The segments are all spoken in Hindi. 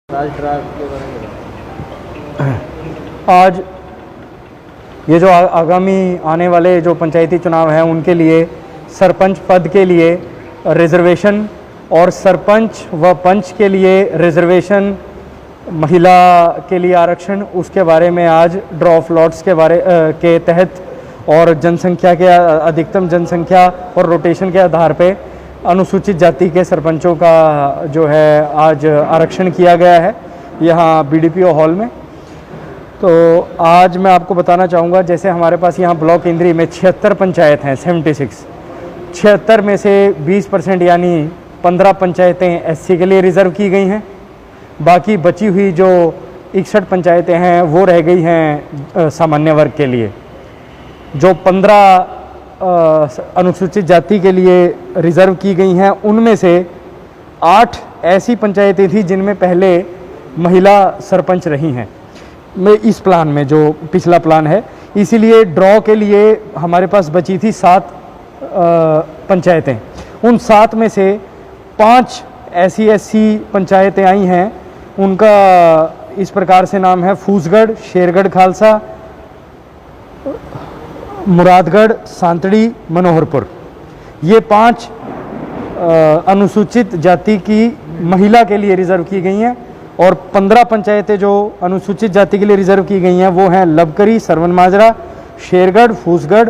आज ये जो आगामी आने वाले जो पंचायती चुनाव हैं उनके लिए सरपंच पद के लिए रिजर्वेशन और सरपंच व पंच के लिए रिजर्वेशन, महिला के लिए आरक्षण, उसके बारे में आज ड्रॉ ऑफ लॉट्स के तहत और जनसंख्या के अधिकतम जनसंख्या और रोटेशन के आधार पे अनुसूचित जाति के सरपंचों का जो है आज आरक्षण किया गया है यहाँ बीडीपीओ हॉल में। तो आज मैं आपको बताना चाहूँगा, जैसे हमारे पास यहाँ ब्लॉक इंद्री में 76 पंचायत हैं, 76 में से 20% यानी 15 पंचायतें एससी के लिए रिज़र्व की गई हैं। बाकी बची हुई जो 61 पंचायतें हैं वो रह गई हैं सामान्य वर्ग के लिए। जो 15 अनुसूचित जाति के लिए रिज़र्व की गई हैं उनमें से 8 ऐसी पंचायतें थी जिनमें पहले महिला सरपंच रही हैं में इस प्लान में, जो पिछला प्लान है। इसीलिए ड्रॉ के लिए हमारे पास बची थी 7 पंचायतें। उन 7 में से 5 ऐसी एससी पंचायतें आई हैं। उनका इस प्रकार से नाम है: फूसगढ़, शेरगढ़ खालसा, मुरादगढ़, सांतड़ी, मनोहरपुर। ये 5 अनुसूचित जाति की महिला के लिए रिज़र्व की गई हैं। और 15 पंचायतें जो अनुसूचित जाति के लिए रिज़र्व की गई हैं वो हैं लबकरी, सरवन माजरा, शेरगढ़, फूसगढ़,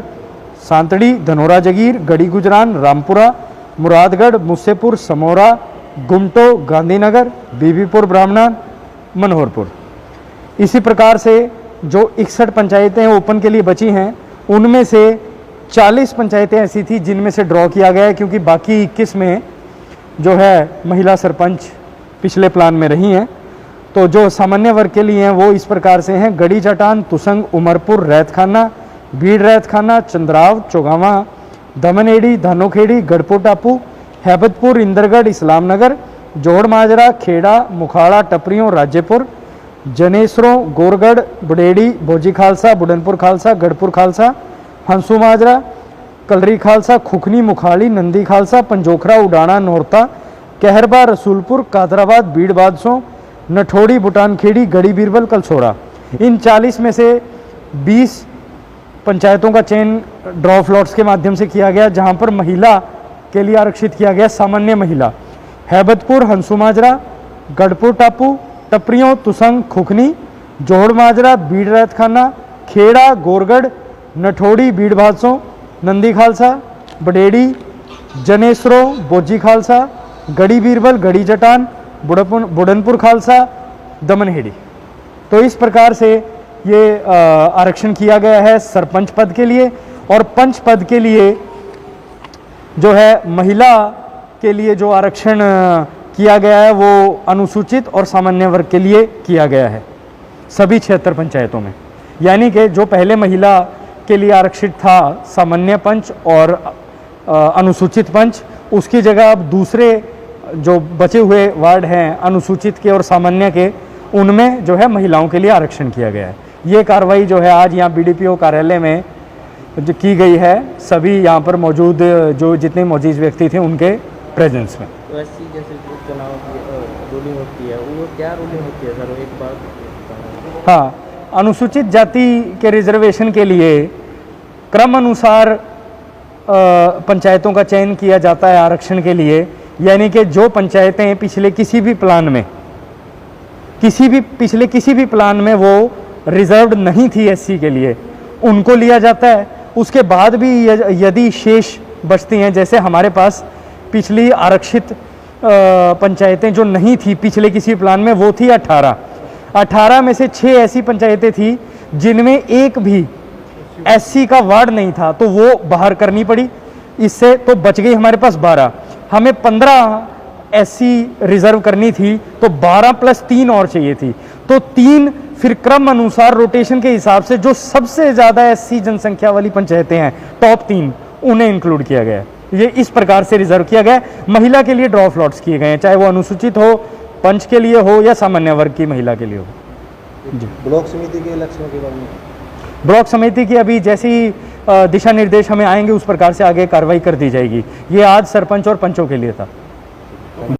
सांतड़ी, धनोरा जगीर, गढ़ी गुजरान, रामपुरा, मुरादगढ़, मुस्सेपुर, समोरा, गुमटो, गांधीनगर, बीबीपुर ब्राह्मणा, मनोहरपुर। इसी प्रकार से जो 61 पंचायतें ओपन के लिए बची हैं उनमें से 40 पंचायतें ऐसी थी जिनमें से ड्रॉ किया गया है, क्योंकि बाकी 21 में जो है महिला सरपंच पिछले प्लान में रही हैं। तो जो सामान्य वर्ग के लिए हैं वो इस प्रकार से हैं: गढ़ी चटान, तुसंग, उमरपुर, रैतखाना, बीड़ रैतखाना, चंद्राव, चौगावा, दमनहेड़ी, धानोखेड़ी, गढ़पुर टापू, हैबतपुर, इंदरगढ़, इस्लामनगर, जोड़ माजरा, खेड़ा, मुखाड़ा, टपरियों, राज्यपुर, जनेसरों, गोरगढ़, बुडेड़ी, भोजी खालसा, बुडनपुर खालसा, गढ़पुर खालसा, हंसू माजरा, कलरी खालसा, खुखनी, मुखाड़ी, नंदी खालसा, पंजोखरा, उडाना, नोरता, कहरबा, रसूलपुर, कादराबाद, बीड़ बादसों, नठोड़ी, बुटानखेड़ी, गढ़ी बीरबल, कलसोड़ा। इन 40 में से 20 पंचायतों का चयन ड्रॉ ऑफ लॉट्स के माध्यम से किया गया, जहां पर महिला के लिए आरक्षित किया गया सामान्य महिला। हैबतपुर, हंसू माजरा, गढ़पुर टापू, टपरियों, तुसंग, खुखनी, जोड़ माजरा, बीड़ रैतखाना, खेड़ा, गोरगढ़, नठोड़ी, बीड़ बादसों, नंदी खालसा, बडेड़ी, जनेसरो, बोजी खालसा, गढ़ी बीरबल, गढ़ी जटान, बुडनपुर खालसा, दमनहेड़ी। तो इस प्रकार से ये आरक्षण किया गया है सरपंच पद के लिए। और पंच पद के लिए जो है महिला के लिए जो आरक्षण किया गया है वो अनुसूचित और सामान्य वर्ग के लिए किया गया है सभी 76 पंचायतों में। यानी कि जो पहले महिला के लिए आरक्षित था सामान्य पंच और अनुसूचित पंच, उसकी जगह अब दूसरे जो बचे हुए वार्ड हैं अनुसूचित के और सामान्य के, उनमें जो है महिलाओं के लिए आरक्षण किया गया है। ये कार्रवाई जो है आज यहाँ बीडीपीओ कार्यालय में जो की गई है, सभी यहाँ पर मौजूद जो जितने मौजूद व्यक्ति थे उनके प्रेजेंस में। तो ऐसी जैसे चुनाव की रूलिंग होती है, वो क्या रूलिंग होती है सर, एक बात? हाँ, अनुसूचित जाति के रिजर्वेशन के लिए क्रम अनुसार पंचायतों का चयन किया जाता है आरक्षण के लिए। यानी कि जो पंचायतें पिछले किसी भी प्लान में वो रिजर्व्ड नहीं थी एससी के लिए, उनको लिया जाता है। उसके बाद भी यदि शेष बचती हैं, जैसे हमारे पास पिछली आरक्षित पंचायतें जो नहीं थी पिछले किसी प्लान में, वो थी 18 में से 6 ऐसी पंचायतें थी जिनमें एक भी एससी का वार्ड नहीं था, तो वो बाहर करनी पड़ी। इससे तो बच गई हमारे पास 12। हमें 15 एससी रिजर्व करनी थी, तो 12 + 3 और चाहिए थी। तो 3 फिर क्रम अनुसार रोटेशन के हिसाब से जो सबसे ज़्यादा एससी जनसंख्या वाली पंचायतें हैं, टॉप 3, उन्हें इंक्लूड किया गया है। ये इस प्रकार से रिजर्व किया गया है। महिला के लिए ड्रॉ ऑफ लॉट्स किए गए हैं, चाहे वो अनुसूचित हो, पंच के लिए हो या सामान्य वर्ग की महिला के लिए हो। जी, ब्लॉक समिति के इलेक्शन के बारे में? ब्लॉक समिति की अभी जैसी दिशा निर्देश हमें आएंगे उस प्रकार से आगे कार्रवाई कर दी जाएगी। ये आज सरपंच और पंचों के लिए था।